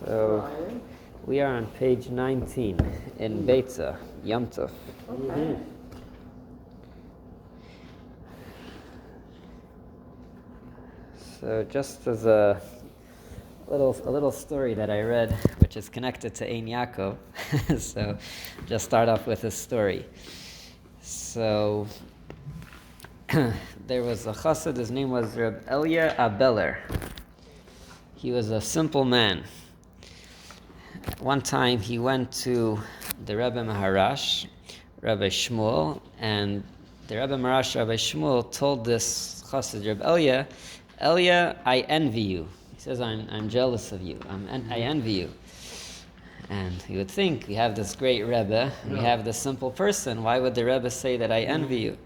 So we are on page 19 in Beitza, Yom Tov. Okay. So just as a little story that I read, which is connected to Ein Yaakov, so just start off with a story. So there was a chassid, his name was Reb Elia Abeler. He was a simple man. One time he went to the Rebbe Maharash, Rabbi Shmuel, and the Rebbe Maharash, Rabbi Shmuel, told this chassid, Reb Elia, I envy you. He says, I'm jealous of you. I envy you. And you would think, we have this great Rebbe, we have this simple person. Why would the Rebbe say that I envy you?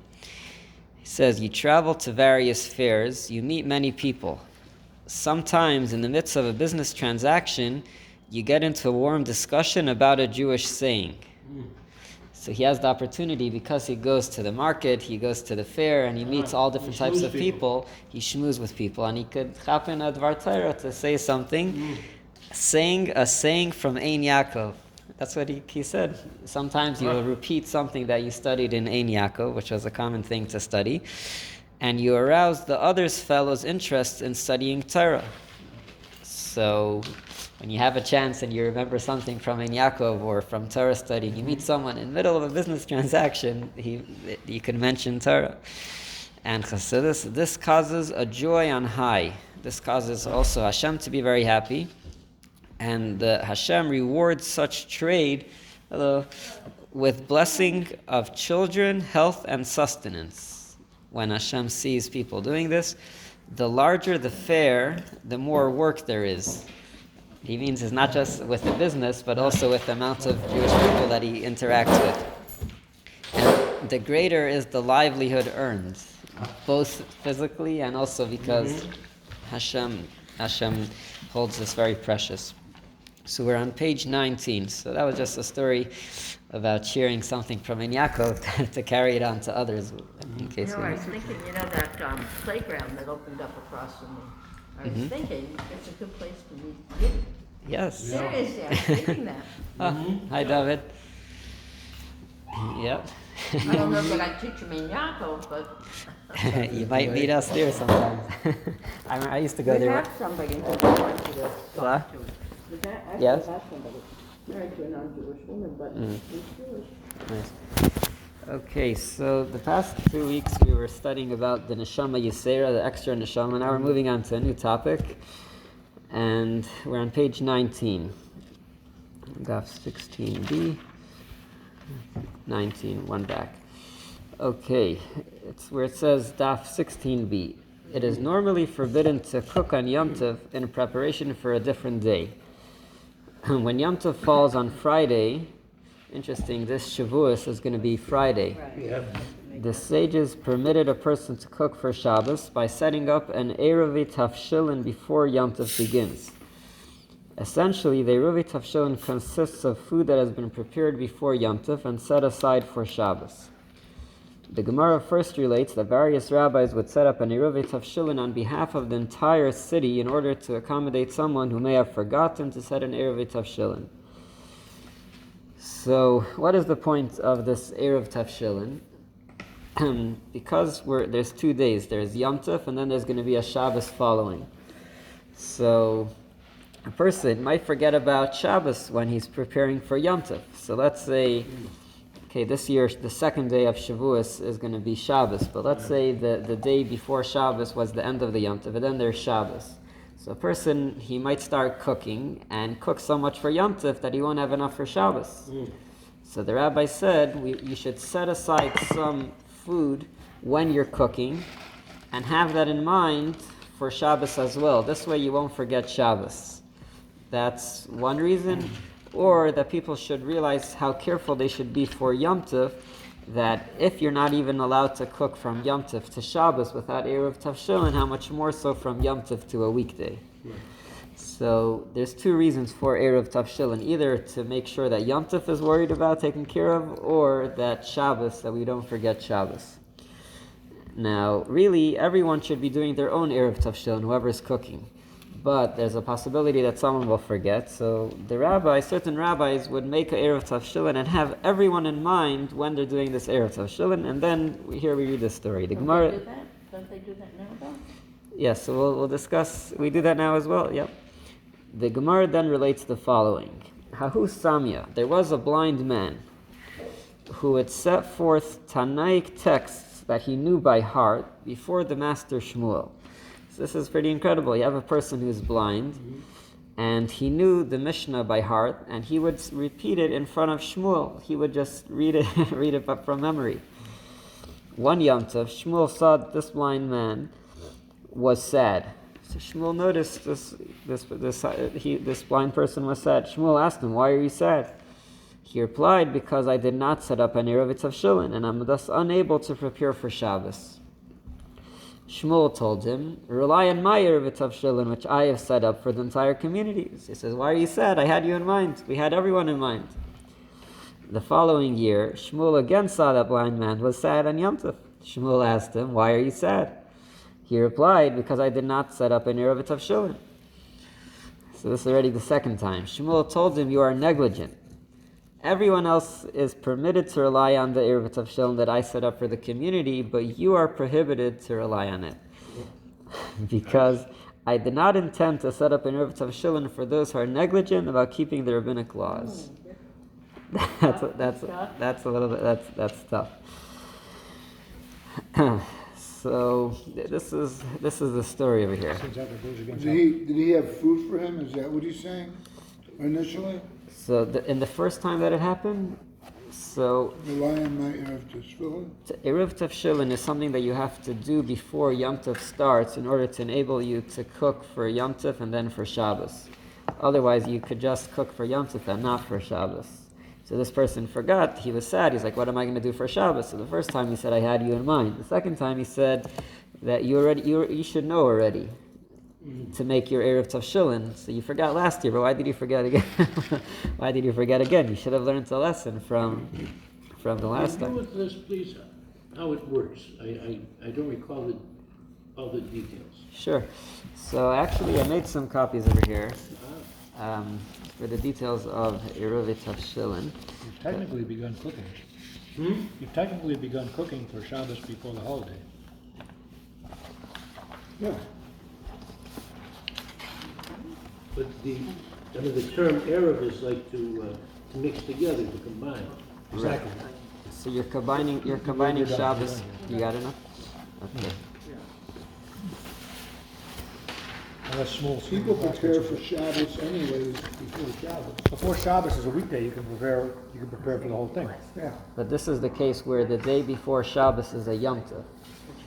He says, you travel to various fairs, you meet many people. Sometimes in the midst of a business transaction, you get into a warm discussion about a Jewish saying. So he has the opportunity, because he goes to the market, he goes to the fair, and he meets all different types of people. He schmoozes with people, and he could happen at Dvar Torah to say something, saying a saying from Ein Yaakov. That's what he said. Sometimes you will repeat something that you studied in Ein Yaakov, which was a common thing to study, and you arouse the other fellow's interest in studying Torah. So when you have a chance and you remember something from Ein Yaakov or from Torah study, you meet someone in the middle of a business transaction, you can mention Torah. And Chassidus, this causes a joy on high. This causes also Hashem to be very happy. And Hashem rewards such trade with blessing of children, health, and sustenance. When Hashem sees people doing this, the larger the fair, the more work there is. He means it's not just with the business, but also with the amount of Jewish people that he interacts with. And the greater is the livelihood earned, both physically and also because Hashem holds this very precious. So we're on page 19. So that was just a story about sharing something from Ein Yaakov to carry it on to others. In case I was thinking, that playground that opened up across from me. I was thinking it's a good place to meet you. Yes. Seriously, I was thinking that. Hi, David. Yep. I don't know that I teach him in Yaakov, but... You might meet us there sometimes. I used to go there. We have somebody who wants you to talk to. Yes? I have somebody married to a non-Jewish woman, but she's Jewish. Nice. Okay, so the past 2 weeks we were studying about the Neshama Yisera, the extra Neshama. Now we're moving on to a new topic. And we're on page 19. Daf 16b. 19, one back. Okay, it's where it says Daf 16b. It is normally forbidden to cook on Yom Tov in preparation for a different day. When Yom Tov falls on Friday, interesting, this Shavuos is going to be Friday. Yeah. The sages permitted a person to cook for Shabbos by setting up an Eruv Tavshilin before Yom Tov begins. Essentially, the Eruv Tavshilin consists of food that has been prepared before Yom Tov and set aside for Shabbos. The Gemara first relates that various rabbis would set up an Eruv Tavshilin on behalf of the entire city in order to accommodate someone who may have forgotten to set an Eruv Tavshilin. So, what is the point of this Eruv Tavshilin? Because there's 2 days. There's Yom Tov and then there's going to be a Shabbos following. So a person might forget about Shabbos when he's preparing for Yom Tov. So let's say, this year the second day of Shavuos is going to be Shabbos, but let's say the day before Shabbos was the end of the Yom Tov, and then there's Shabbos. So a person, he might start cooking and cook so much for Yom Tov that he won't have enough for Shabbos. So the rabbi said you should set aside some food when you're cooking and have that in mind for Shabbos as well. This way you won't forget Shabbos. That's one reason. Or that people should realize how careful they should be for Yom Tov, that if you're not even allowed to cook from Yom Tov to Shabbos without Eruv Tavshilin, how much more so from Yom Tov to a weekday. So there's 2 reasons for Eruv Tavshilin, either to make sure that Yom Tov is worried about taken care of, or that Shabbos, that we don't forget Shabbos. Now, really, everyone should be doing their own Eruv Tavshilin, whoever is cooking. but there's a possibility that someone will forget. So certain rabbis would make an Eruv Tavshilin and have everyone in mind when they're doing this Eruv Tavshilin, and then here we read the story. The Gemara. Don't they do that now, though? Yes, so we'll discuss. We do that now as well. Yep. The Gemara then relates the following: Hahu Samya. There was a blind man who had set forth Tanaic texts that he knew by heart before the master Shmuel. So this is pretty incredible. You have a person who's blind, and he knew the Mishnah by heart, and he would repeat it in front of Shmuel. He would just read it from memory. One Yom Tov, Shmuel saw that this blind man was sad. So Shmuel noticed this blind person was sad. Shmuel asked him, "Why are you sad?" He replied, "Because I did not set up an Eruv Tavshilin, and I'm thus unable to prepare for Shabbos." Shmuel told him, "Rely on my Eruv Tavshilin, which I have set up for the entire community." He says, "Why are you sad? I had you in mind. We had everyone in mind." The following year, Shmuel again saw that blind man was sad on Yom Tov. Shmuel asked him, "Why are you sad?" He replied, "Because I did not set up an Eruv Tavshilin." So this is already the second time. Shmuel told him, "You are negligent. Everyone else is permitted to rely on the Eruv Tavshilin that I set up for the community, but you are prohibited to rely on it. Because I did not intend to set up an Eruv Tavshilin for those who are negligent about keeping the rabbinic laws." That's a little bit, that's tough. So this is the story over here. Did he have food for him? Is that what he's saying initially? So in the first time that it happened, so Rely on my Eruv Tavshilin? Eruv Tavshilin is something that you have to do before Yom Tov starts in order to enable you to cook for Yom Tov and then for Shabbos. Otherwise, you could just cook for Yom Tov and not for Shabbos. So this person forgot. He was sad. He's like, "What am I going to do for Shabbos?" So the first time he said, "I had you in mind." The second time he said that you should know already to make your Eruv Tavshilin. So you forgot last year, but why did you forget again? Why did you forget again? You should have learned a lesson from the last time. With this, please, how it works. I don't recall all the details. Sure. So actually, I made some copies over here for the details of Eruv Tavshilin. You've technically begun cooking. You've technically begun cooking for Shabbos before the holiday. Yeah. But the term Eruv is like to mix together, to combine. Exactly. So you're combining Shabbos. You got enough? Okay. Unless Shmuel People prepare for Shabbos anyways before Shabbos. Before Shabbos is a weekday, you can prepare for the whole thing. Yeah. But this is the case where the day before Shabbos is a Yom Tov.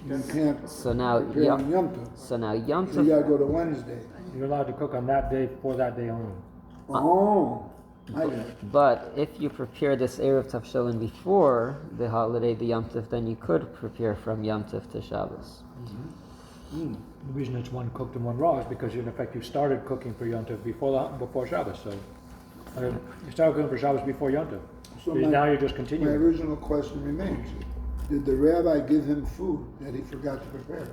You can't So now prepare on Yom Tov. So now Yom So you gotta Tov. go to Wednesday. You're allowed to cook on that day for that day only. Oh, I got it. But if you prepare this Eruv Tavshilin before the holiday, the Yom Tov, then you could prepare from Yom Tov to Shabbos. The reason it's one cooked and one raw is because in effect you started cooking for Yom Tov before Shabbos. So you started cooking for Shabbos before Yom Tov. So Now you're just my continuing. original question remains. Did the rabbi give him food that he forgot to prepare?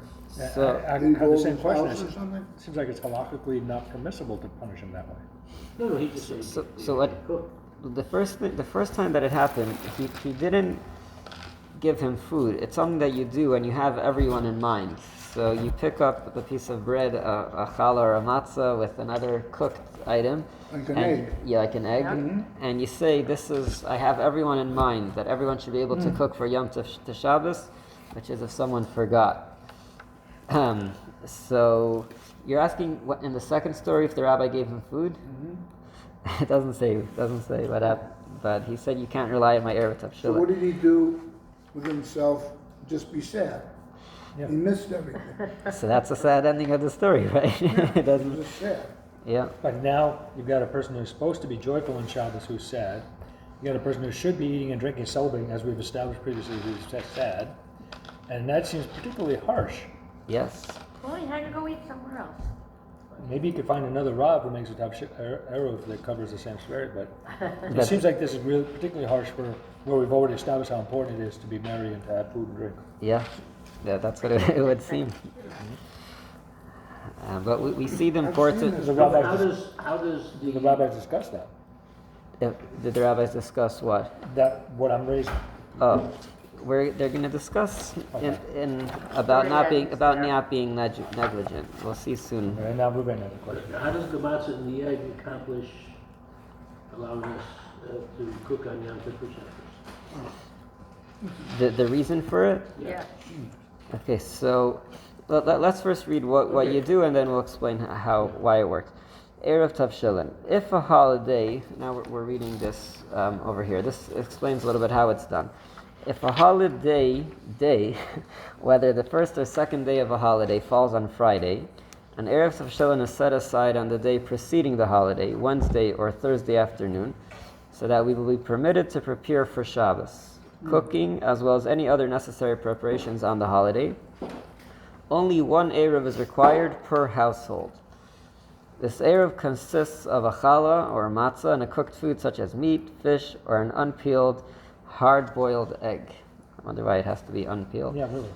So I Did he have go the over same his question. house or something? It seems like it's halakhically not permissible to punish him that way. No, he just said. So what? The first time that it happened, he didn't give him food. It's something that you do when you have everyone in mind. So you pick up a piece of bread, a challah or a matzah with another cooked item. Like an egg. Yeah, like an egg. And you say, I have everyone in mind, that everyone should be able to cook for Yom Tov to Shabbos, which is if someone forgot. So you're asking what in the second story if the rabbi gave him food? It doesn't say what happened, but he said you can't rely on my Eruv Tavshilin. So what did he do with himself? Just be sad. Yeah. He missed everything. So that's a sad ending of the story, right? It He doesn't. was just sad. Yeah. But now you've got a person who's supposed to be joyful on Shabbos who's sad. You got a person who should be eating and drinking, celebrating, as we've established previously, who's sad. And that seems particularly harsh. Yes. Well, he had to go eat somewhere else. Maybe you could find another Rav who makes a Eruv that covers the same spirit, but it But- seems like this is really particularly harsh for where we've already established how important it is to be merry and to have food and drink. Yeah. Yeah. That's what it would seem. But we see the I've seen importance. this. The How rabbis, does the the, rabbis discuss that. Did the rabbis discuss what? That what I'm raising. Oh, they're going to discuss in Sorry, about not being negligent. We'll see soon. And now Ruben has a question. how does the matzah and the egg accomplish allowing us to cook on Yom Tov for Shabbos? The reason for it? Yeah. Okay, so let's first read what you do, and then we'll explain why it works. Eruv Tavshilin. If a holiday, now we're reading this over here. This explains a little bit how it's done. If a holiday day, whether the first or second day of a holiday falls on Friday, an Eruv Tavshilin is set aside on the day preceding the holiday, Wednesday or Thursday afternoon, so that we will be permitted to prepare for Shabbos, cooking as well as any other necessary preparations on the holiday. Only one Eruv is required per household. This Eruv consists of a challah or a matzah and a cooked food such as meat, fish, or an unpeeled, hard-boiled egg. I wonder why it has to be unpeeled. Yeah, really.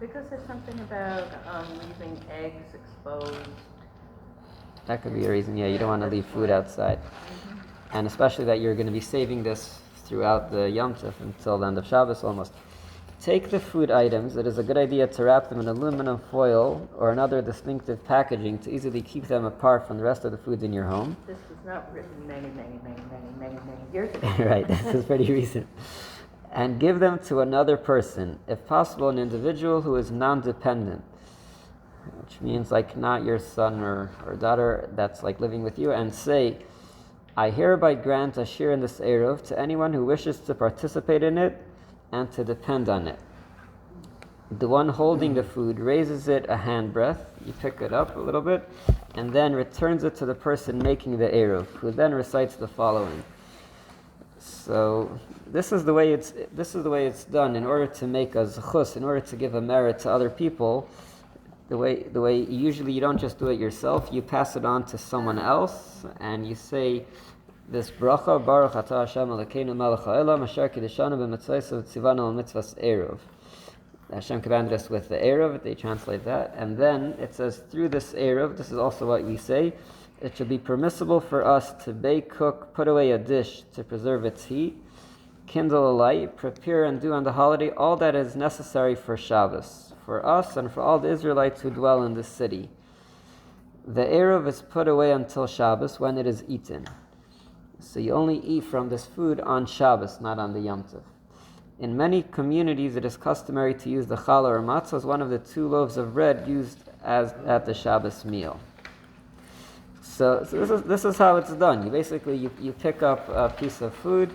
Because there's something about leaving eggs exposed. That could be a reason. Yeah, you don't want to leave food outside. And especially that you're going to be saving this throughout the Yom Tov until the end of Shabbos almost. Take the food items. It is a good idea to wrap them in aluminum foil or another distinctive packaging to easily keep them apart from the rest of the foods in your home. This was not written many years ago. Right, this is pretty recent. And give them to another person, if possible an individual who is non-dependent, which means like not your son or daughter that's like living with you, and say, I hereby grant a share in this Eruv to anyone who wishes to participate in it and to depend on it. The one holding the food raises it a handbreadth, you pick it up a little bit, and then returns it to the person making the Eruv, who then recites the following. So this is the way it's done in order to make a zechus, in order to give a merit to other people. The way usually you don't just do it yourself, you pass it on to someone else, and you say this bracha, Baruch Atah Hashem Elokeinu Melech Haolam Asher Kiddushanu b'mitzvosav v'tzivanu al mitzvos Eruv. Hashem commanded us with the Eruv, they translate that, and then it says through this Eruv, this is also what we say, it should be permissible for us to bake, cook, put away a dish to preserve its heat, kindle a light, prepare and do on the holiday all that is necessary for Shabbos, for us and for all the Israelites who dwell in this city. The Eruv is put away until Shabbos when it is eaten. So you only eat from this food on Shabbos, not on the Yom Tov. In many communities, it is customary to use the challah or matzah as one of the 2 loaves of bread used at the Shabbos meal. So this is how it's done. You basically you pick up a piece of food,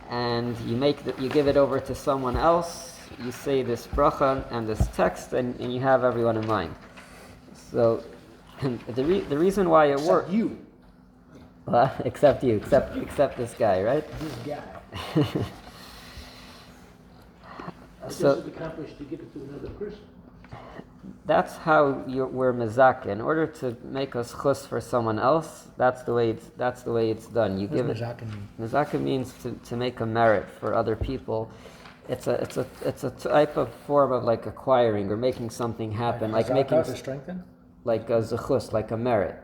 and you give it over to someone else. You say this bracha and this text, and you have everyone in mind. So the reason why it works. You. Well, except you, except this guy, right? This guy. How does So it accomplish to give it to another person? that's how we're mezakeh. In order to make us chus for someone else, that's the way it's done. You What give does it. mezakeh mean? Mezakeh means to make a merit for other people. It's a type of form of like acquiring or making something happen, like making to strengthen? like a zechus, like a merit.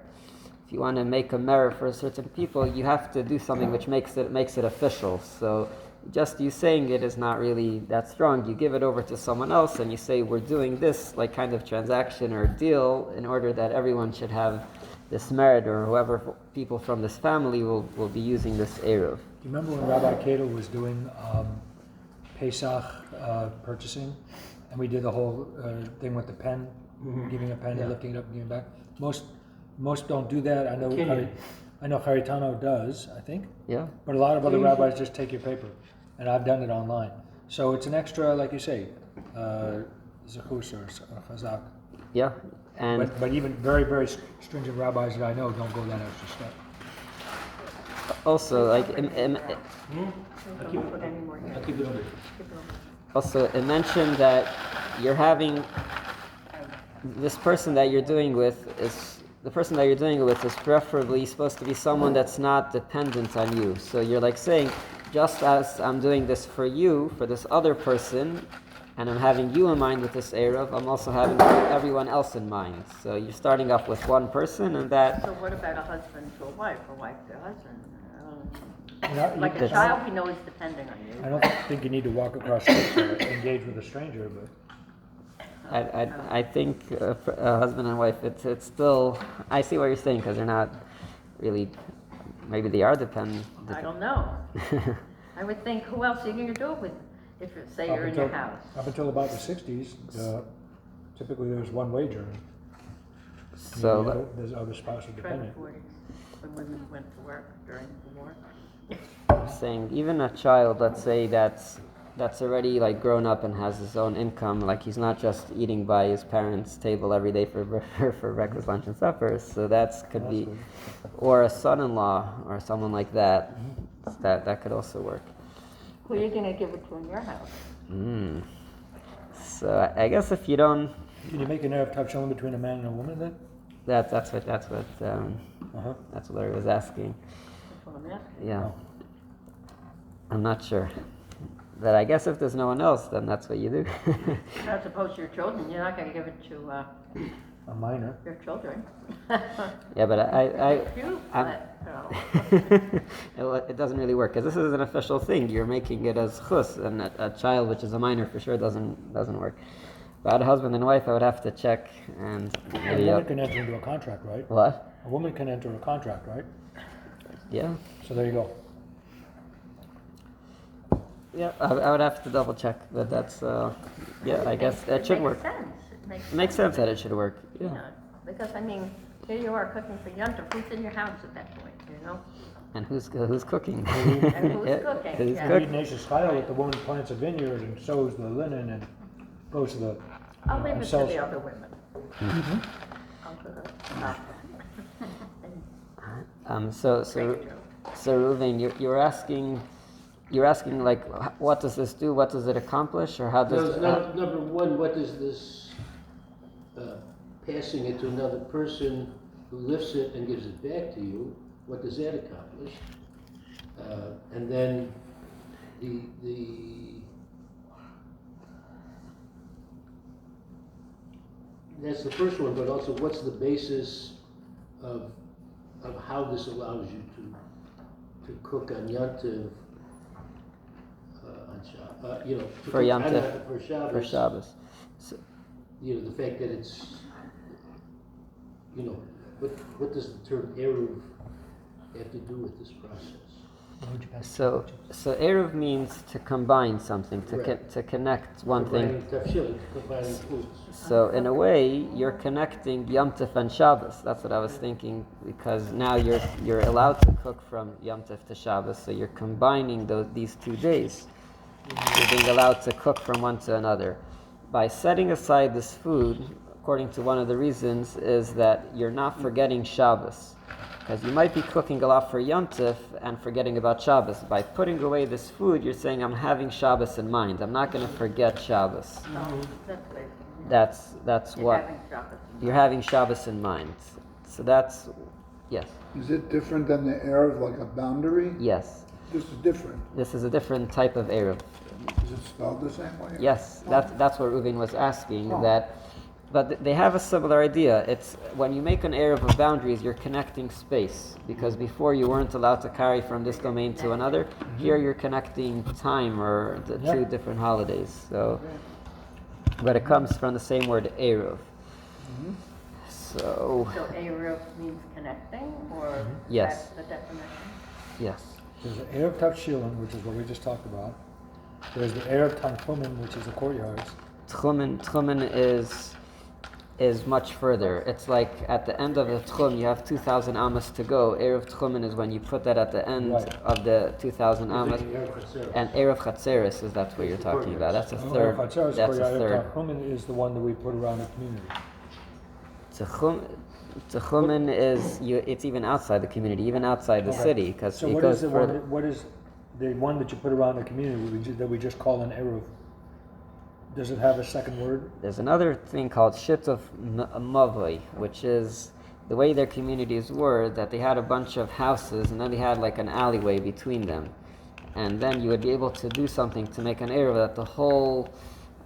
If you want to make a merit for certain people, you have to do something which makes it official. So just you saying it is not really that strong. You give it over to someone else and you say, we're doing this like kind of transaction or deal in order that everyone should have this merit, or whoever people from this family will be using this Eruv. Do you remember when Rabbi Cato was doing Pesach purchasing, and we did the whole thing with the pen, giving a pen and lifting it up and giving it back? Most don't do that. I know Haritano does, I think. Yeah? But a lot of other rabbis just take your paper, and I've done it online. So it's an extra, like you say, zechus or chazak. Yeah. And But even very, very stringent rabbis that I know don't go that extra step. also, like, Don't put any more here. I'll keep it under. also it mentioned that you're having this person that you're doing with is preferably supposed to be someone that's not dependent on you. So you're like saying, just as I'm doing this for you, for this other person, and I'm having you in mind with this Eruv, I'm also having everyone else in mind. So you're starting off with one person, and that So what about a husband to a wife to a husband? Like Like a child, you know, is depending on you. I don't think you need to walk across the street to engage with a stranger, but I think for a husband and wife, it's still. I see what you're saying because they're not really. Maybe they are dependent. I don't know. I would think, who else are you gonna do it with if, say, you're in your house? up until about the 60s, typically there's one wager. So There's other spouses During the dependent. 40s, when women went to work during the war. I'm saying even a child, let's say that's already like grown up and has his own income, like he's not just eating by his parents' table every day for for breakfast, lunch, and supper. So could be, good. or a son-in-law or someone like that. That could also work. Who are you gonna give it to in your house? So I guess if you don't, Can you make an Eruv Tavshilin between a man and a woman then? that's what Uh-huh. that's what Larry was asking. That's what I'm asking. Yeah, Oh. I'm not sure. But I guess if there's no one else, then that's what you do. As opposed to your children, you're not gonna give it to A minor. your children. Yeah, but I Cute, I'm- but, it doesn't really work because this is an official thing. You're making it as chus, and a child, which is a minor, for sure doesn't work. But a husband and wife, I would have to check and A maybe woman can enter into a contract, right? what? A woman can enter a contract, right? Yeah, So there you go. yeah. I would have to double check, but that's yeah. I guess that should work. It Makes sense that it should work. Yeah. Yeah, because I mean, here you are cooking for Yontif. Who's in your house at that point, you know? And who's cooking? And who's Yeah, cooking? who's Yeah. cooking? Read Nation's style that the woman plants a vineyard and sews the linen and goes to the. I'll leave and it to sells- the other women. I'll do that. So Great joke. Reuven, you're asking like, what does this do? What does it accomplish, or how does? Number one, what does this passing it to another person who lifts it and gives it back to you, what does that accomplish? And then that's the first one, but also what's the basis of how this allows you to cook on Yontiv, on Shabbos, to For cook Yom on- Tov, for Shabbos. for Shabbos. So, The fact that it's, what does the term Eruv have to do with this process? so Eruv means to combine something, Right. to connect one thing. Tavshilin, combining foods. So in a way, you're connecting Yom Tov and Shabbos. That's what I was thinking, because now you're allowed to cook from Yom Tov to Shabbos. So you're combining these 2 days. You're being allowed to cook from one to another. By setting aside this food, according to one of the reasons, is that you're not forgetting Shabbos. Because you might be cooking a lot for Yom Tov and forgetting about Shabbos. By putting away this food, you're saying, I'm having Shabbos in mind. I'm not going to forget Shabbos. No, that's basically. That's You're what having Shabbos. you're having Shabbos in mind. So that's, yes, Is it different than the Eruv, like a boundary? yes. This is different. This is a different type of Eruv. Is it spelled the same way? Yes, that's what Reuven was asking. But they have a similar idea. It's when you make an Eruv of boundaries, you're connecting space, because before you weren't allowed to carry from this domain to another. Here you're connecting time, or the two different holidays. So, but it comes from the same word Eruv. So So Eruv means connecting, or Yes. that's the definition? yes. There's the Eruv Tavshilin, which is what we just talked about. There's the Eruv Tanchumin, which is the courtyards. Tchumen is much further. It's like at the end of the Tchum, you have 2,000 Amos to go. Eruv Tchumen is when you put that at the end Right. of the 2,000 Amos. Eruv Chatzeres. And Eruv Chatzeres is that's what you're talking about. That's a third. Eruv That's a third. Tanchumin is the one that we put around the community. Tchumen is it's even outside the community, even outside the Okay. city, because So it what goes is the further. what is the one that you put around the community that we just call an Eruv? Does it have a second word? There's another thing called Shituf Mavoi, which is the way their communities were, that they had a bunch of houses and then they had like an alleyway between them. And then you would be able to do something to make an Eruv that the whole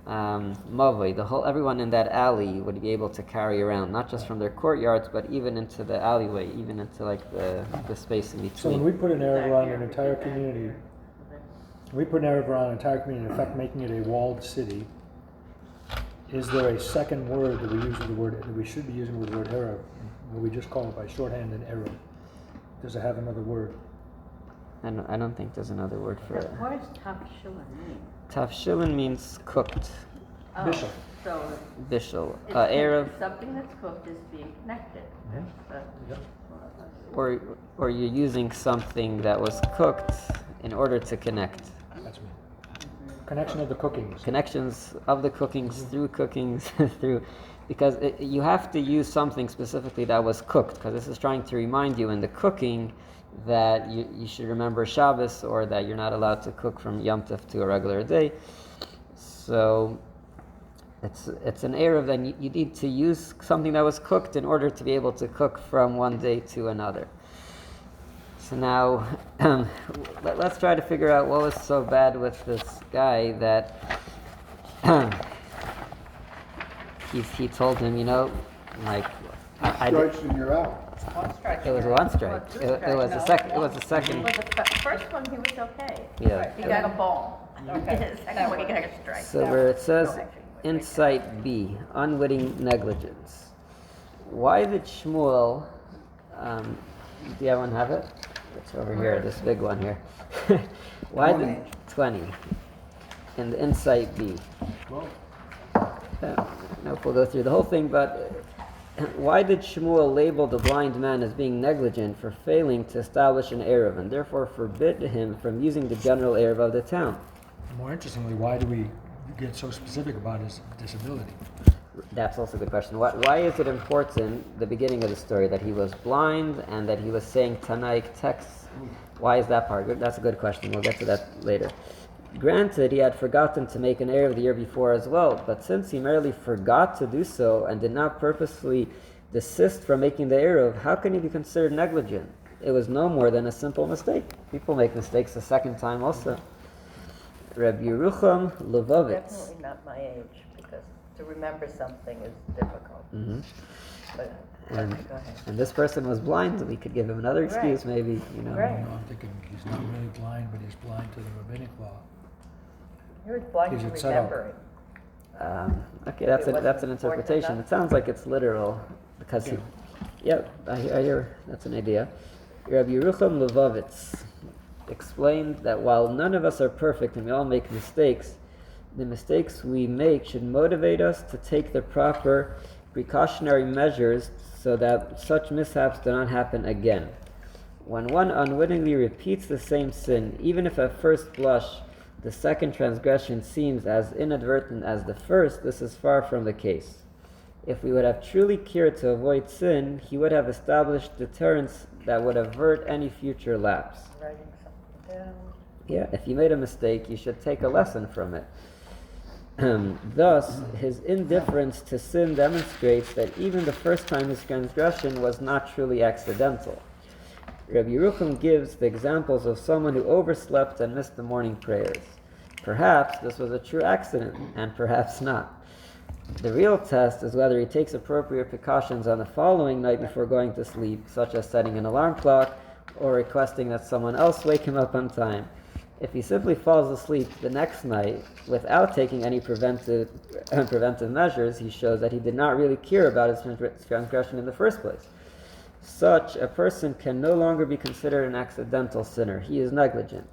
mavoi, everyone in that alley would be able to carry around, not just from their courtyards, but even into the alleyway, even into like the space in between. So when we put an Eruv on an entire community, in effect making it a walled city, is there a second word that we use with the word that we should be using with the word Eruv? Will we just call it by shorthand an Eruv? Does it have another word? I don't think there's another word for it. What does Tavshilin mean? Tavshilin means cooked. Oh, Bishul. So Bishul. it's Eruv, something that's cooked is being connected. Yep. or you're using something that was cooked in order to connect. That's me. Connection of the cookings. Connections of the cookings through cookings through, because you have to use something specifically that was cooked, because this is trying to remind you in the cooking that you should remember Shabbos, or that you're not allowed to cook from Yom Tov to a regular day. So it's an Eruv, then you need to use something that was cooked in order to be able to cook from one day to another. So now, let's try to figure out what was so bad with this guy that he told him, like, Strikes and you're out. One strike. it was one strike. It was a second. It was the second. Well, the first one he was okay. Yeah. He got a ball. Okay. The second one he got a strike. So where it says No, actually, insight B, unwitting negligence. Why did Shmuel? Do everyone have it? It's over here. This big one here. Why did 20? In the insight B. No, we'll go through the whole thing, but why did Shmuel label the blind man as being negligent for failing to establish an Eruv, and therefore forbid him from using the general Eruv of the town? More interestingly, why do we get so specific about his disability? That's also a good question. Why is it important, the beginning of the story, that he was blind and that he was saying Tanaic texts? Why is that part? That's a good question. We'll get to that later. Granted, he had forgotten to make an Eruv the year before as well, but since he merely forgot to do so and did not purposely desist from making the Eruv, how can he be considered negligent? It was no more than a simple mistake. People make mistakes a second time also. Reb Yerucham Levovitz. Definitely not my age, because to remember something is difficult. Mm-hmm. But, And, okay, go ahead. and this person was blind. We could give him another excuse, Right. maybe. Right. I'm thinking he's not really blind, but he's blind to the rabbinic law. He was blind Gives to it set up. remembering. Okay, that's It an wasn't important interpretation. enough? It sounds like it's literal because he. Yep, I hear that's an idea. Rabbi Yerucham Levovitz explained that while none of us are perfect and we all make mistakes, the mistakes we make should motivate us to take the proper precautionary measures so that such mishaps do not happen again. When one unwittingly repeats the same sin, even if at first blush the second transgression seems as inadvertent as the first, this is far from the case. If we would have truly cared to avoid sin, he would have established deterrence that would avert any future lapse. Writing something down. Yeah, if you made a mistake, you should take a lesson from it. Thus, his indifference to sin demonstrates that even the first time his transgression was not truly accidental. Rabbi Yerucham gives the examples of someone who overslept and missed the morning prayers. Perhaps this was a true accident, and perhaps not. The real test is whether he takes appropriate precautions on the following night before going to sleep, such as setting an alarm clock or requesting that someone else wake him up on time. If he simply falls asleep the next night without taking any preventive measures, he shows that he did not really care about his transgression in the first place. Such a person can no longer be considered an accidental sinner. He is negligent.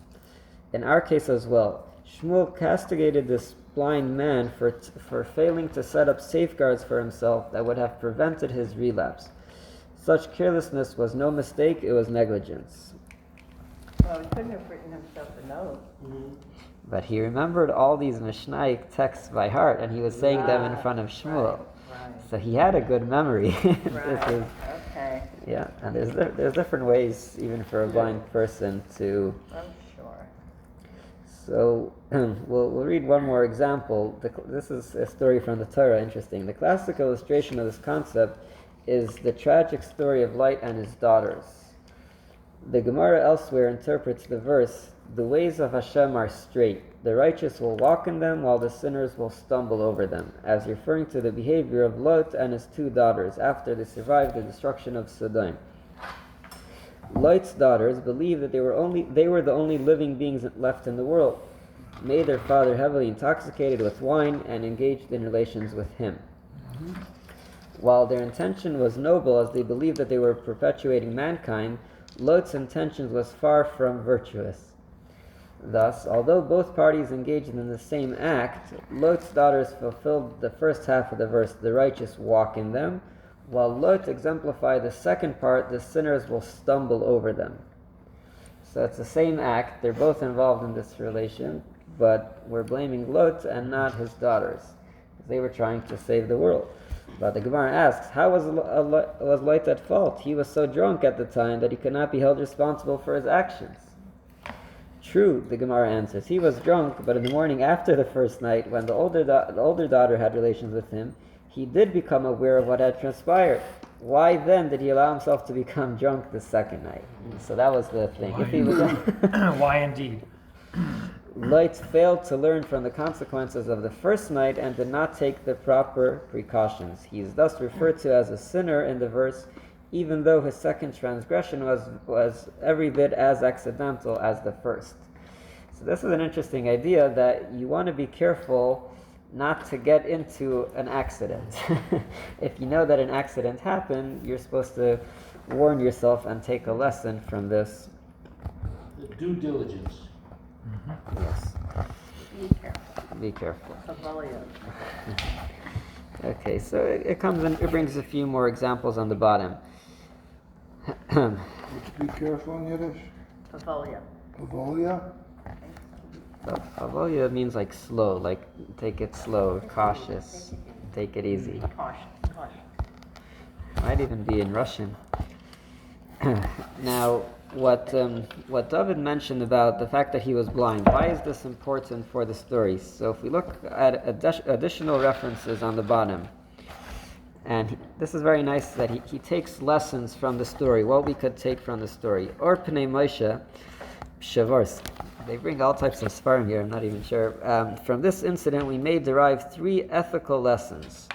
In our case as well, Shmuel castigated this blind man for failing to set up safeguards for himself that would have prevented his relapse. Such carelessness was no mistake, it was negligence. Well, he couldn't have written himself a note. But he remembered all these Mishnaic texts by heart, and he was saying them in front of Shmuel. Right. So he had a good memory. Right. Okay. Yeah, and there's different ways, even for a blind person, to. I'm sure. So we'll read one more example. This is a story from the Torah. Interesting. The classic illustration of this concept is the tragic story of Light and his daughters. The Gemara elsewhere interprets the verse the ways of Hashem are straight. The righteous will walk in them, while the sinners will stumble over them, as referring to the behavior of Lot and his 2 daughters after they survived the destruction of Sodom. Lot's daughters believed that they were the only living beings left in the world, made their father heavily intoxicated with wine, and engaged in relations with him. While their intention was noble, as they believed that they were perpetuating mankind, Lot's intention was far from virtuous. Thus, although both parties engaged in the same act, Lot's daughters fulfilled the first half of the verse, the righteous walk in them, while Lot exemplified the second part, the sinners will stumble over them. So it's the same act, they're both involved in this relation, but we're blaming Lot and not his daughters. They were trying to save the world. But the Gemara asks, how was Lot at fault? He was so drunk at the time that he could not be held responsible for his actions. True, the Gemara answers. He was drunk, but in the morning after the first night, when the older daughter had relations with him, he did become aware of what had transpired. Why then did he allow himself to become drunk the second night? So that was the thing. Why indeed? Lot failed to learn from the consequences of the first night and did not take the proper precautions. He is thus referred to as a sinner in the verse, even though his second transgression was every bit as accidental as the first. So this is an interesting idea, that you want to be careful not to get into an accident. If you know that an accident happened, you're supposed to warn yourself and take a lesson from this. The due diligence. Yes. Be careful. Be careful. Kavalia. Okay, so it comes in, it brings a few more examples on the bottom. Be careful in Yiddish. Kavalia. Pavolia? Avolia means like slow, like take it slow, cautious, take it easy. Caution. Might even be in Russian. Now, what David mentioned about the fact that he was blind, why is this important for the story? So if we look at additional references on the bottom, and this is very nice that he takes lessons from the story, what we could take from the story. Or Pnei Moshe Shavorsk. They bring all types of svarim here, I'm not even sure. From this incident, we may derive 3 ethical lessons.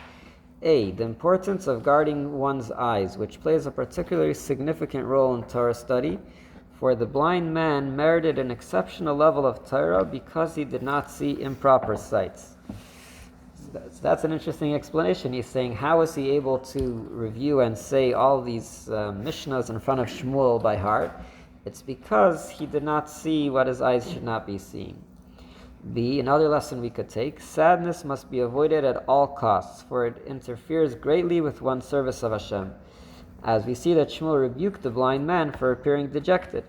A. The importance of guarding one's eyes, which plays a particularly significant role in Torah study. For the blind man merited an exceptional level of Torah because he did not see improper sights. So that's an interesting explanation. He's saying, how was he able to review and say all these Mishnahs in front of Shmuel by heart? It's because he did not see what his eyes should not be seeing. B, another lesson we could take, sadness must be avoided at all costs, for it interferes greatly with one's service of Hashem. As we see that Shmuel rebuked the blind man for appearing dejected.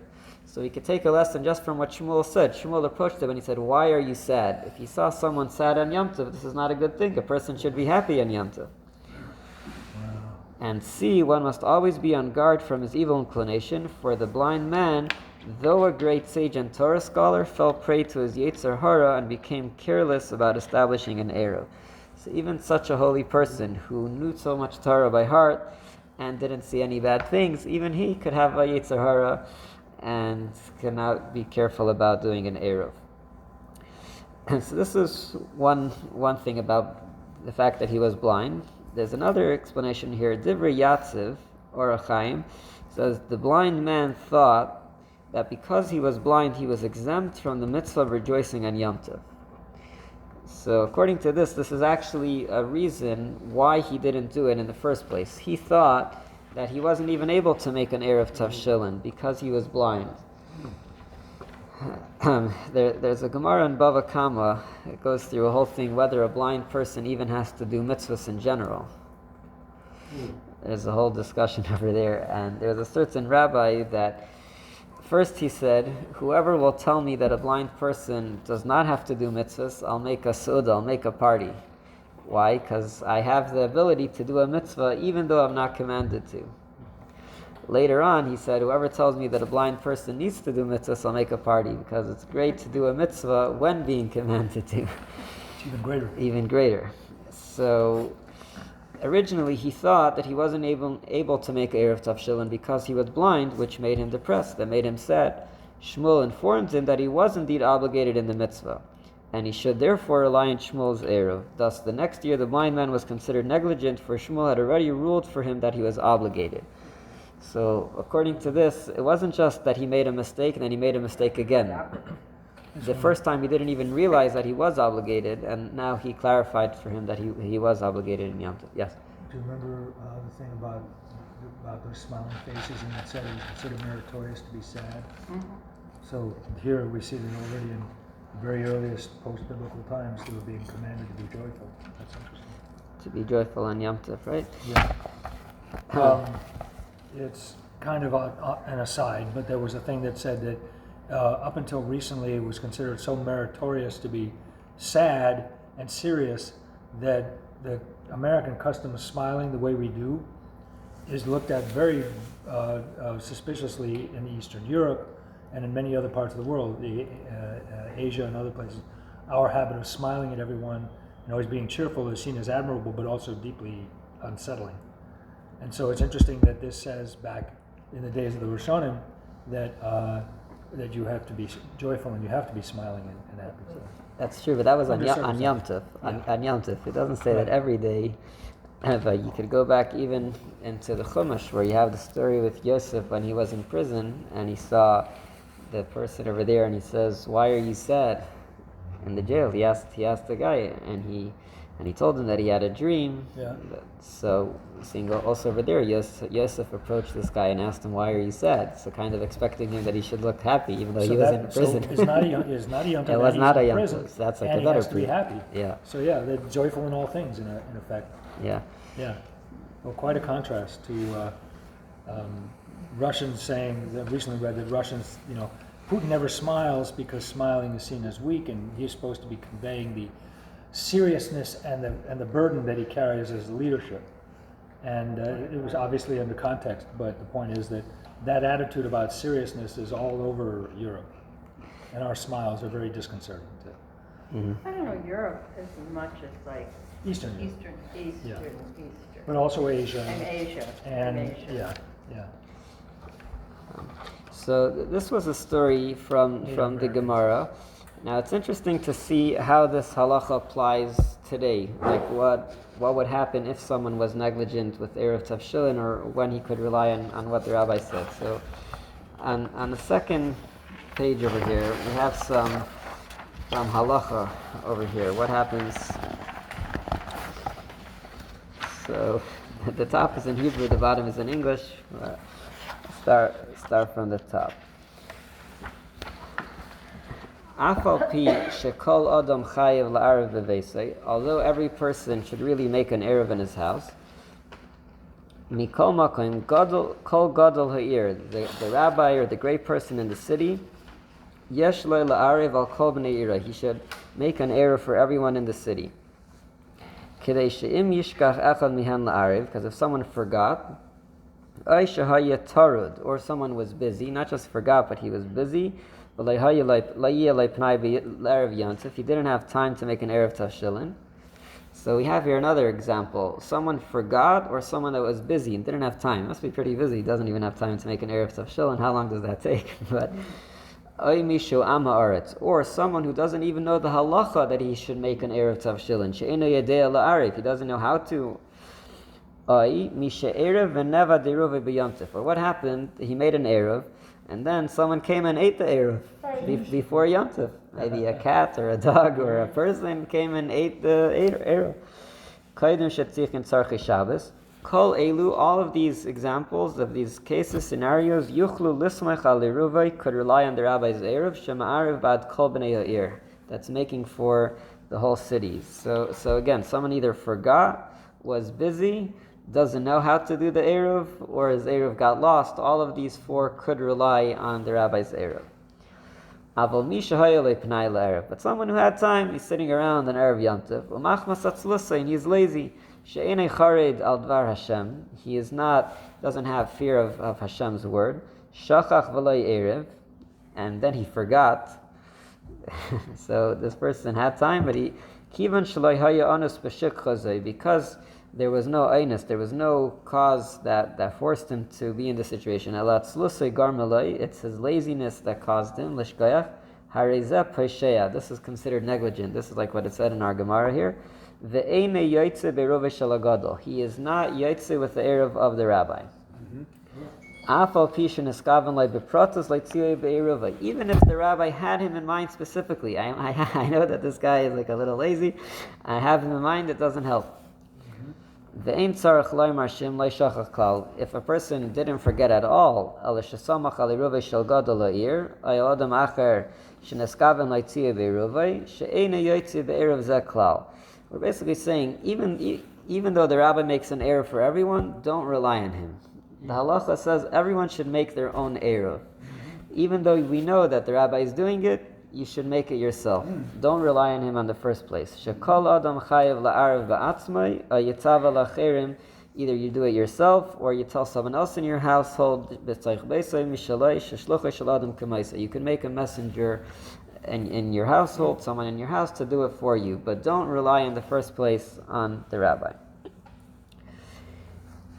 So we could take a lesson just from what Shmuel said. Shmuel approached him and he said, why are you sad? If you saw someone sad on Yom Tov, this is not a good thing. A person should be happy on Yom Tov. And C, one must always be on guard from his evil inclination, for the blind man, though a great sage and Torah scholar, fell prey to his Yetzer Hara and became careless about establishing an Eruv. So even such a holy person who knew so much Torah by heart and didn't see any bad things, even he could have a Yetzer Hara and cannot be careful about doing an Eruv. And so this is one thing about the fact that he was blind. There's another explanation here. Divrei Yatziv, or Achaim, says the blind man thought that because he was blind, he was exempt from the mitzvah of rejoicing on Yom Tov. So according to this is actually a reason why he didn't do it in the first place. He thought that he wasn't even able to make an Eruv Tavshilin because he was blind. There's a Gemara in Bava Kama. It goes through a whole thing whether a blind person even has to do mitzvahs in general. There's a whole discussion over there, and there's a certain rabbi that first he said, whoever will tell me that a blind person does not have to do mitzvahs, I'll make a suda, I'll make a party. Why? Because I have the ability to do a mitzvah even though I'm not commanded to. Later on, he said, whoever tells me that a blind person needs to do mitzvahs, I'll make a party, because it's great to do a mitzvah when being commanded to. It's even greater. Even greater. So, originally he thought that he wasn't able to make Eruv Tavshilin because he was blind, which made him depressed, that made him sad. Shmuel informed him that he was indeed obligated in the mitzvah, and he should therefore rely on Shmuel's Eruv. Thus, the next year the blind man was considered negligent, for Shmuel had already ruled for him that he was obligated. So, according to this, it wasn't just that he made a mistake and then he made a mistake again. The first time he didn't even realize that he was obligated, and now he clarified for him that he was obligated in Yom Tov. Yes? Do you remember the thing about those smiling faces, and it said it was considered meritorious to be sad? So here we see that already in the very earliest post-biblical times they were being commanded to be joyful. That's interesting. To be joyful on Yom Tov, right? Yeah. It's kind of an aside, but there was a thing that said that up until recently it was considered so meritorious to be sad and serious that the American custom of smiling the way we do is looked at very suspiciously in Eastern Europe and in many other parts of the world, Asia and other places. Our habit of smiling at everyone and always being cheerful is seen as admirable, but also deeply unsettling. And so it's interesting that this says back in the days of the Rishonim that you have to be joyful and you have to be smiling and happy. So That's true, but that was on Under Yom Tov. On Yom Tov. It doesn't say that Right. every day. But you could go back even into the Chumash, where you have the story with Yosef when he was in prison, and he saw the person over there, and he says, "Why are you sad?" In the jail, he asked the guy, and he told him that he had a dream. Yeah. So, seeing also over there, Yosef approached this guy and asked him, "Why are you sad?" So, kind of expecting him that he should look happy, even though he was in prison. So it's not a Yom Tov. It was not a Yom prison, Tov. So that's like and a better he has to be proof. happy. Yeah. So yeah, they're joyful in all things in effect. Yeah. Yeah. Well, quite a contrast to Russians saying that recently read that Russians, Putin never smiles because smiling is seen as weak, and he's supposed to be conveying the seriousness and the burden that he carries as leadership. And it was obviously under context, but the point is that attitude about seriousness is all over Europe, and our smiles are very disconcerting too. I don't know Europe as much as like Eastern Europe, Eastern. but also Asia And Asia. and yeah. So this was a story from the Americans. Gemara. Now it's interesting to see how this halacha applies today. Like what would happen if someone was negligent with Eruv Tavshilin, or when he could rely on what the rabbi said. So on the second page over here, we have some halacha over here. What happens? So the top is in Hebrew, the bottom is in English. Start from the top. Although every person should really make an Eruv in his house, the rabbi or the great person in the city, he should make an Eruv for everyone in the city. Because if someone forgot, or someone was busy, not just forgot, but he was busy, he didn't have time to make an Eruv Tavshilin. So we have here another example. Someone forgot, or someone that was busy and didn't have time. Must be pretty busy, doesn't even have time to make an Eruv Tavshilin. How long does that take? But or someone who doesn't even know the halacha that he should make an Eruv Tavshilin. He doesn't know how to. Or what happened? He made an Eruv, and then someone came and ate the Eruv before Yom Tov. Maybe a cat or a dog or a person came and ate the Eruv. Kol elu, all of these examples of these cases, scenarios, yuchlu lismach al eruvai, could rely on the rabbi's Eruv, shema'ariv bad kol b'nei ha'ir. That's making for the whole city. So again, someone either forgot, was busy, doesn't know how to do the Eruv, or his Eruv got lost. All of these four could rely on the rabbi's Eruv. But someone who had time, he's sitting around on Erev Yom Tov, and he's lazy. He is doesn't have fear of Hashem's word. And then he forgot. So this person had time, but because there was no einus, there was no cause that forced him to be in this situation. It's his laziness that caused him. Lishgayach harezeh pesheya. This is considered negligent. This is like what it said in our Gemara here. Ve'ene yaitze be'eruv shalagadol. He is not yaitze with the eruv of the rabbi. Even if the rabbi had him in mind specifically, I know that this guy is like a little lazy. I have him in mind, it doesn't help. If a person didn't forget at all, we're basically saying, even though the rabbi makes an error for everyone, don't rely on him. The halacha says everyone should make their own eruv. Even though we know that the rabbi is doing it, you should make it yourself. Don't rely on him in the first place. Shekol adam chayev la'arav ba'atzmai, yitzava lacherim. Either you do it yourself, or you tell someone else in your household. You can make a messenger in your household, someone in your house, to do it for you. But don't rely in the first place on the rabbi.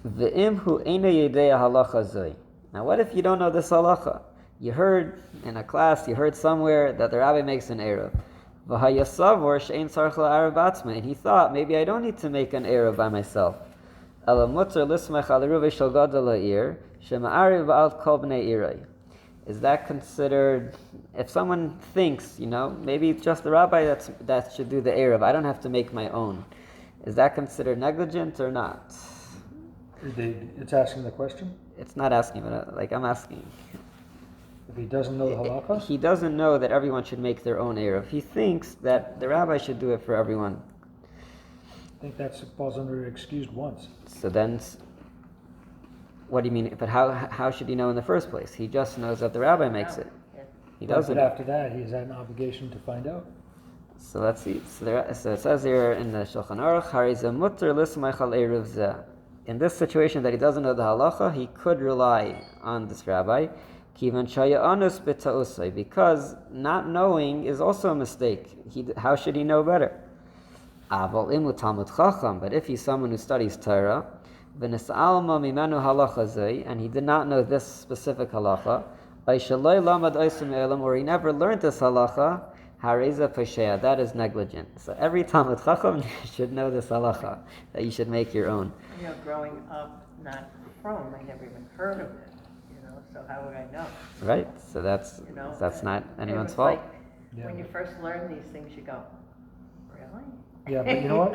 Now what if you don't know this halacha? You heard in a class, you heard somewhere that the rabbi makes an eruv. And he thought, maybe I don't need to make an eruv by myself. Is that considered, if someone thinks, maybe it's just the rabbi that should do the eruv, I don't have to make my own. Is that considered negligent or not? It's asking the question? It's not asking, but I'm asking. If he doesn't know the halakha? He doesn't know that everyone should make their own eruv. He thinks that the rabbi should do it for everyone. I think that falls under excused once. So then, what do you mean? But how should he know in the first place? He just knows that the rabbi makes it. He doesn't. But after that, he has an obligation to find out. So let's see. So it says here in the Shulchan Aruch, Harizeh mutter lismech al eruv zeh. In this situation that he doesn't know the halacha, he could rely on this rabbi, because not knowing is also a mistake. How should he know better? But if he's someone who studies Torah, and he did not know this specific halacha, or he never learned this halacha, that is negligent. So every Talmud Chacham should know this halacha, that you should make your own. Growing up not from, I never even heard of it, so how would I know? Right, so that's not anyone's fault. Like, when you first learn these things, you go, really? Yeah, but you know what?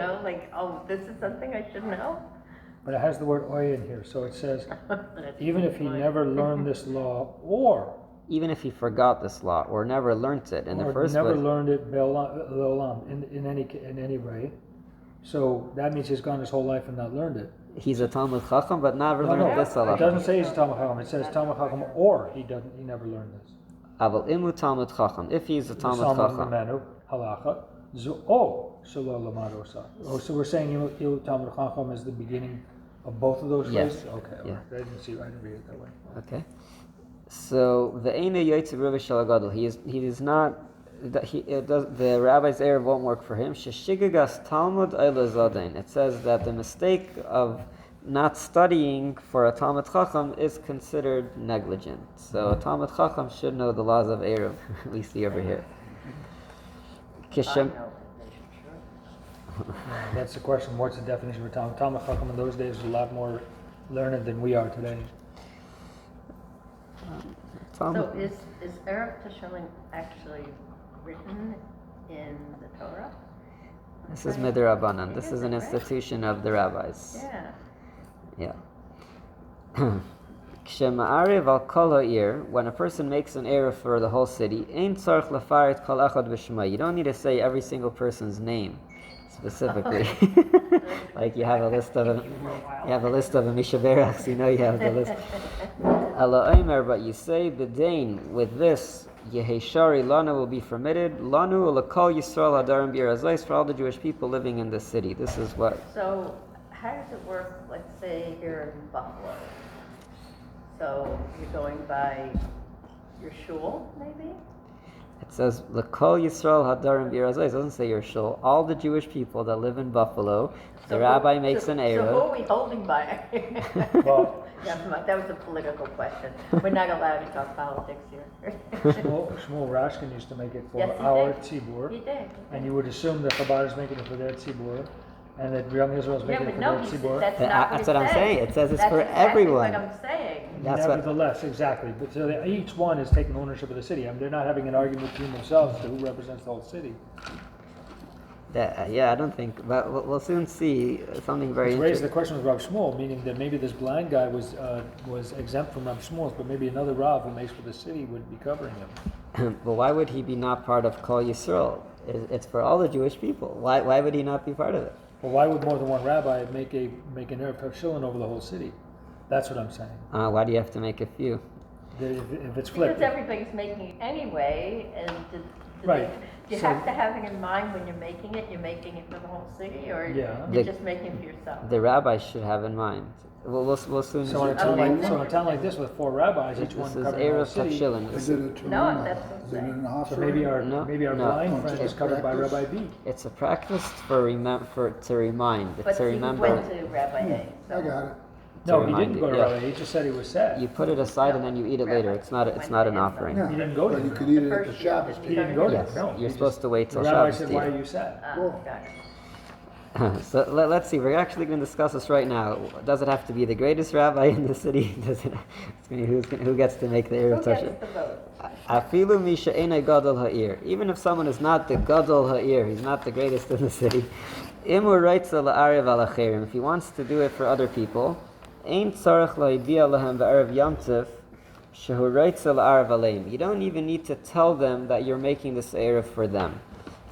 This is something I should know? But it has the word oy in here, so it says, even if he never learned this law, or even if he forgot this law or never learnt it in the first never place, learned it in any way, so that means he's gone his whole life and not learned it. he's a Talmud Chacham, but never learned this It halacha. doesn't say he's a Talmud Chacham. It says Talmud Chacham, or he never learned this. Aval imu Talmud Chacham. If he's a Talmud Chacham, halacha. So we're saying Ilu Talmud Chacham is the beginning of both of those Yes. phrases? Okay, Yeah. I didn't read it that way. okay. So the Eina Yaitz Eruv Shalagadol. He is not. The rabbi's error won't work for him. Sheshigagas Talmud Eila Zadain. It says that the mistake of not studying for a Talmud Chacham is considered negligent. So a Talmud Chacham should know the laws of Eruv. We see over here. Kishem. That's the question. What's the definition for Talmud? Talmud Chacham in those days was a lot more learned than we are today. So is Eruv Tavshilin actually written in the Torah? This is Midrabanan. This is an institution of the rabbis. Yeah. Kshema'arev al kol ha'ir, when a person makes an error for the whole city, ein tzarich lafaret kol echad b'shema. You don't need to say every single person's name specifically. Like you have a list of a Misha Berachs, you have the list. Ela omer, but you say b'dain, with this Yeheshari Lana will be permitted. Lanu ulakol Yisrael Hadarim B'Yerazais, for all the Jewish people living in this city. This is what. So how does it work, let's say here in Buffalo? So you're going by your shul, maybe? It says L'kol Yisrael Hadarim B'Yirazai. It doesn't say your shul. All the Jewish people that live in Buffalo, the rabbi makes an So who Eruv. are we holding by? Well, Never mind, that was a political question. We're not allowed to talk politics here. Shmuel Rashkin used to make it for Yes, he our did. tzibur, He did. and you would assume that Chabad is making it for their tzibur, and that Young Israel is Yeah, making it but for no, their he said tzibur. that's not That's what what I'm it saying. says. It says it's That's for exactly everyone. what I'm saying. That's what- Nevertheless, exactly. But so each one is taking ownership of the city. I mean, they're not having an argument between themselves to who represents the whole city. Yeah, I don't think, but we'll soon see something very It's raised the interesting. question with Rav Shmuel, meaning that maybe this blind guy was exempt from Rav Shmuel's, but maybe another Rav who makes for the city would be covering him. But why would he be not part of Kol Yisrael? It's for all the Jewish people. Why would he not be part of it? Well, why would more than one rabbi make an Eruv Tavshilin over the whole city? That's what I'm saying. Why do you have to make a few? That if it's Because flipped, everybody's making it anyway, and Right. do you So- have to have it in mind when you're making it for the whole city, or Yeah. you're The- just making it for yourself? The rabbi should have in mind. We'll soon so in a see. town Okay. like this with 4 rabbis, each one This is covering the whole Eruv city. Tavshilin. Is it a No, Torah? that's what I'm Is it an saying. So offering? maybe our No. blind No, friend it's is covered by practice. Rabbi B. It's a practice to remind, But to he remember. went to Rabbi A. I got it. No, To he remind didn't you, go to yeah. Rabbi. He just said he was sad. You put it aside and then you eat it later. It's not an offering. Yeah, He didn't go to but you it. could eat The it at the first year Shabbos. that He didn't go to Yes, it. No, you're he supposed just- to wait till the rabbi Shabbos said, to "Why eat are it." you sad?" Got it. So let's see. We're actually going to discuss this right now. Does it have to be the greatest rabbi in the city? Does it? Who gets to make the Who Eruv gets Tavshilin? the vote? Afilu misha ena gadol ha'ir. Even if someone is not the gadol ha'ir, he's not the greatest in the city. Imu reitza la'arev al acherim. If he wants to do it for other people, ein tzarech la'idia lahem ba'erev yom tov shehu reitza la'arev aleim. You don't even need to tell them that you're making this eruv for them.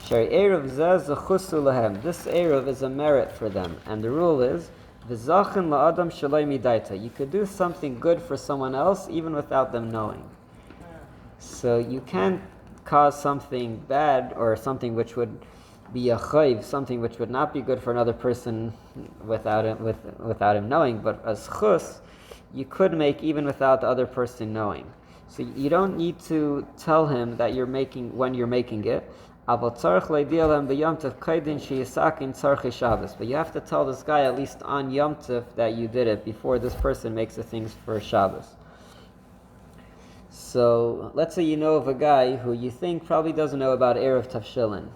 Shari eruv zeh zechusu lahem. This eruv is a merit for them, and the rule is v'zachin la'adam shaloi midaita. You could do something good for someone else even without them knowing. So you can't cause something bad or something which would be a chayv, something which would not be good for another person without him knowing. But as chus, you could make even without the other person knowing. So you don't need to tell him that you're making when you're making it. But you have to tell this guy at least on Yom Tov that you did it before this person makes the things for Shabbos. So let's say you know of a guy who you think probably doesn't know about Eruv Tavshilin,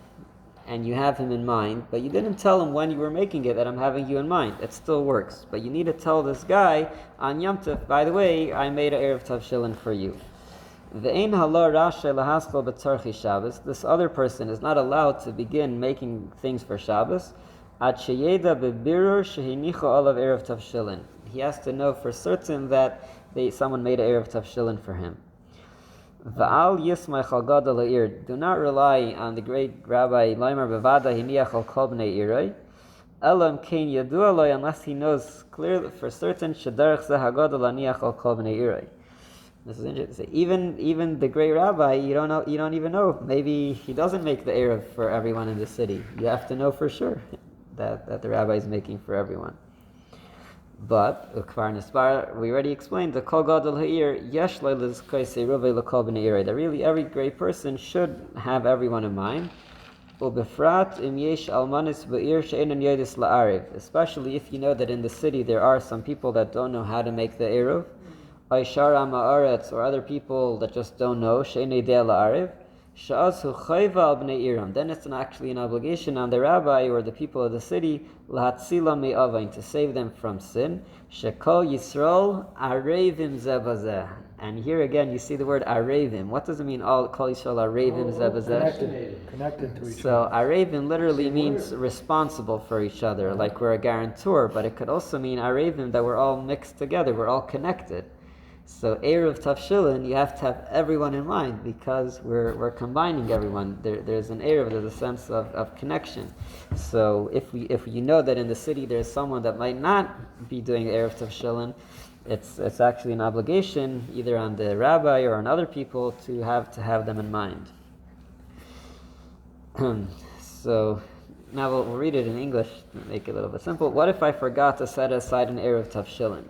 and you have him in mind, but you didn't tell him when you were making it that I'm having you in mind. It still works, but you need to tell this guy on Yom Tov, by the way, I made an Eruv Tavshilin for you. Ve'ein halar rashe lahaskol b'tzarchi Shabbos. This other person is not allowed to begin making things for Shabbos. Ad sheyeda bebirur shehinicho olav Eruv Tavshilin. He has to know for certain that someone made an Eruv Tavshilin for him. Va'al yismach al gadol ha'ir. Do not rely on the great Rabbi Leimer bevada hiniach al kol bnei iroi. Elam kein yadua loy, unless he knows clearly for certain shedarech zeh hagadol haniach al kol bnei iroi. This is interesting. Even the great rabbi, you don't even know. Maybe he doesn't make the Eruv for everyone in the city. You have to know for sure that the rabbi is making for everyone. But we already explained the kol gadol ha'ir yesh lo lizkos eruvei l'kol b'nei irei. That really every great person should have everyone in mind. Ubefrat im yesh almanis ba'ir she'enan yodis la'ariv. Especially if you know that in the city there are some people that don't know how to make the eruv. Aishara ma'aretz, or other people that just don't know, she'enei dea la'ariv, she'azu chayva al bnei iram. Then it's actually an obligation on the rabbi or the people of the city, lahatzila me'avain, to save them from sin. She'kol Yisrael arevim zeh bazeh. And here again you see the word arevim. What does it mean, all kol Yisrael arevim zeh bazeh? Connected to each So other. arevim literally means responsible for each other, like we're a guarantor, but it could also mean arevim, that we're all mixed together, we're all connected. So Eruv Tavshilin, you have to have everyone in mind because we're combining everyone. There's an Eruv, there's a sense of connection. So if you know that in the city there's someone that might not be doing Eruv Tavshilin, it's actually an obligation either on the rabbi or on other people to have them in mind. So now we'll read it in English to make it a little bit simple. What if I forgot to set aside an Eruv Tavshilin?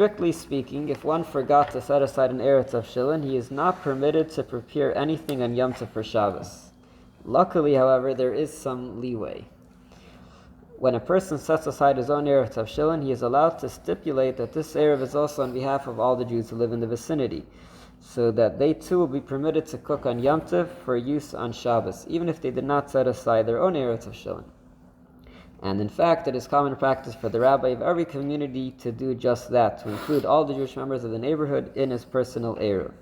strictly speaking, if one forgot to set aside an Eruv Tavshilin, he is not permitted to prepare anything on Yom Tov for Shabbos. Luckily, however, there is some leeway. When a person sets aside his own Eruv Tavshilin, he is allowed to stipulate that this Eruv is also on behalf of all the Jews who live in the vicinity, so that they too will be permitted to cook on Yom Tov for use on Shabbos, even if they did not set aside their own Eruv Tavshilin. And in fact, it is common practice for the rabbi of every community to do just that, to include all the Jewish members of the neighborhood in his personal Eruv.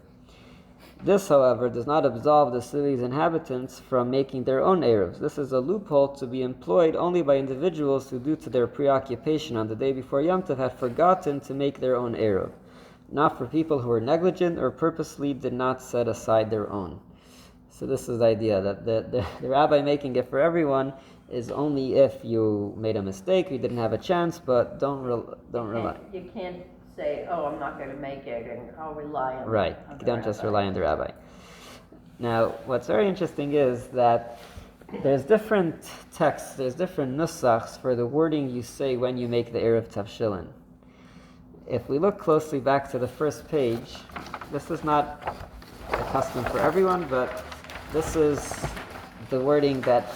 This, however, does not absolve the city's inhabitants from making their own Eruvs. This is a loophole to be employed only by individuals who, due to their preoccupation on the day before Yom Tov, had forgotten to make their own Eruv, not for people who were negligent or purposely did not set aside their own. So this is the idea, that the rabbi making it for everyone is only if you made a mistake, you didn't have a chance, but don't rely. You can't say, oh, I'm not going to make it, and I'll rely on Right, on you the don't just rabbi. rely on the rabbi. Now, what's very interesting is that there's different texts, there's different nusachs for the wording you say when you make the Eruv Tavshilin. If we look closely back to the first page, this is not a custom for everyone, but this is the wording that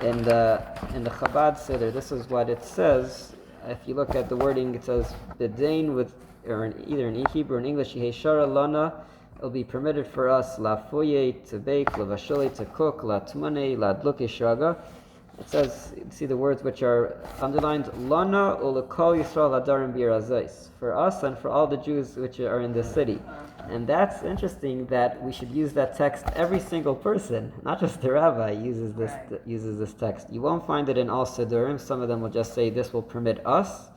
in the Chabad Siddur, this is what it says. If you look at the wording, it says B'dain with, or either in Hebrew or in English, Yeheshara lana, it'll be permitted for us la foye to bake, la vashole to cook, la tmane, la dluke shraga. It says, see the words which are underlined, lana ulekol Yisrael hadarim birazais, for us and for all the Jews which are in the city. And that's interesting that we should use that text. Every single person, not just the rabbi, uses this text. You won't find it in all Siddurim. Some of them will just say this will permit us,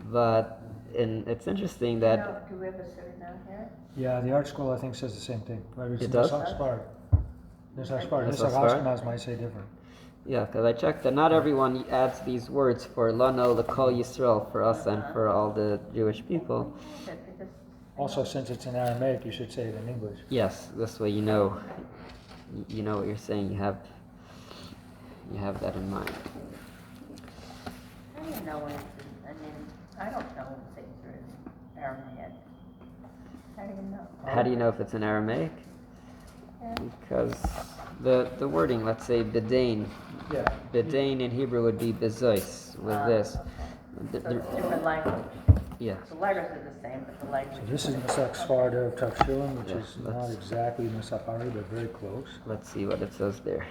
but it's interesting that. Do we have a Siddur down here? Yeah, the art school I think says the same thing. But it's It does? Nisach Nisach Ashkenaz might say different. Yeah, because I checked that not everyone adds these words for Lano, L'Kol Yisrael, for us and for all the Jewish people. Also, since it's in Aramaic, you should say it in English. Yes, this way you know what you're saying. You have that in mind. How do you know when it's I mean, I don't know when things are in Aramaic. How do you know? How do you know if it's in Aramaic? Yeah. Because the wording, let's say B'dain. Yeah. B'dain in Hebrew would be bezois with this. So The- it's the- different language. yeah. The letters are the same, but the language. So this is Nisach Sfarda of Tavshilin, which Yeah, is let's- not exactly Nisach Ari, but very close. Let's see what it says there.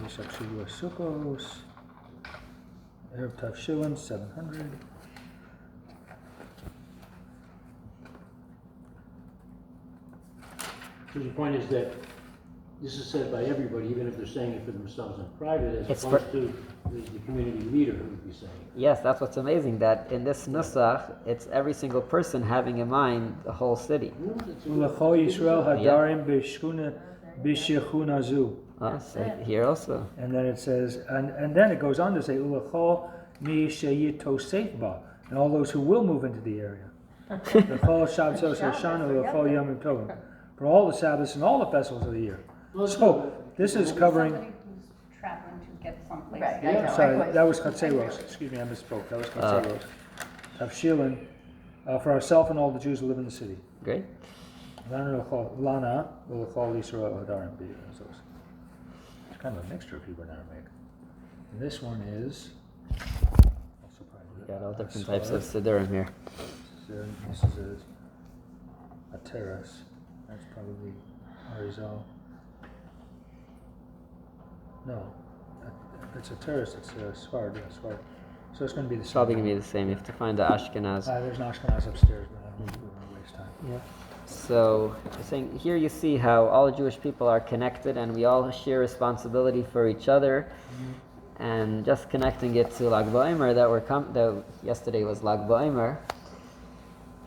Nisach Shivua Sukkos, Eruv Tavshilin, 700. So the point is that this is said by everybody, even if they're saying it for themselves in private, as It's opposed to the community leader who would be saying it. Yes, that's what's amazing, that in this nusach, it's every single person having in mind the whole city. No, that's a- Ulecho Yisrael Hadarim B'Shechuna Zu. So here also. And then it says, and then it goes on to say, Ulecho Mi Sheyitosef Ba, and all those who will move into the area. L'chol Shabbatos Hoshana Ulecho Yomim Tovim, for all the Sabbaths and all the festivals of the year. So this is covering. Somebody who's traveling to get someplace. Right, Yeah. I know. Sorry, that was Chatzeros. Excuse me, I misspoke. That was Chatzeros. Tavshilin, for ourselves and all the Jews who live in the city. Great. Lana Ulecho Yisrael Hadarim B'Shechuna. It's kind of a mixture of Hebrew and Aramaic. And this one is also We got all different types of siddurim here. This is a terrace. That's probably Arizal. No, if it's a terrace, it's a Sfard. Yeah, Sfard. So it's going to be the It's same. probably going to be the same. You have to find the Ashkenaz. There's an Ashkenaz upstairs, but I don't want to waste time. Yeah. So, saying here you see how all Jewish people are connected and we all share responsibility for each other. And just connecting it to Lag BaOmer, that yesterday was Lag BaOmer.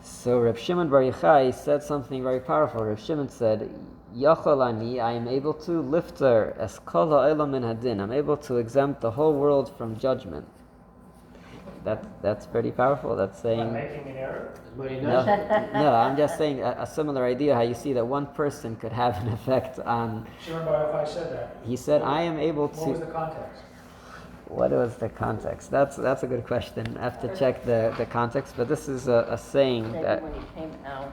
So Reb Shimon Bar Yochai said something very powerful. Reb Shimon said, Yachol ani, I am able to lifter es kol ha'olam min hadin. I'm able to exempt the whole world from judgment. That's pretty powerful. That's saying. Making an error? Everybody No, knows. no, I'm just saying a similar idea, how you see that one person could have an effect on. Shimon Bar Yochai said that. He said, I am able What was the to. context? what was the context? That's a good question. I have to check the context, but this is a saying Maybe that, when he came out,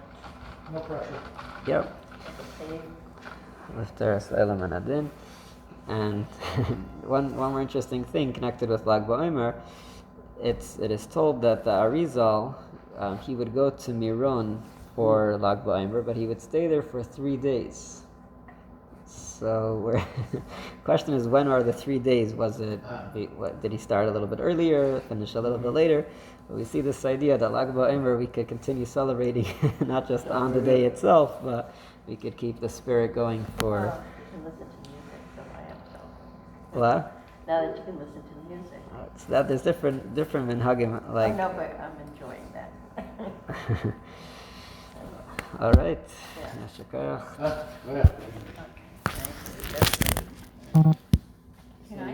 No pressure. yep, the cave. Lifteres Elam and Adin. And one more interesting thing connected with Lag BaOmer, it is told that the Arizal, he would go to Miron for Lag BaOmer, but he would stay there for 3 days. So, question is, when are the 3 days? Was it? Did he start a little bit earlier, finish a little bit later? But we see this idea that Lag BaOmer we could continue celebrating not just on the day itself, but we could keep the spirit going for. You can listen to music, so I have so. What? Now that you can listen to music. So that there's different minhagim like. I know, but I'm enjoying that. All right. Yeah. Yashar koach. Yeah. Okay, thank you.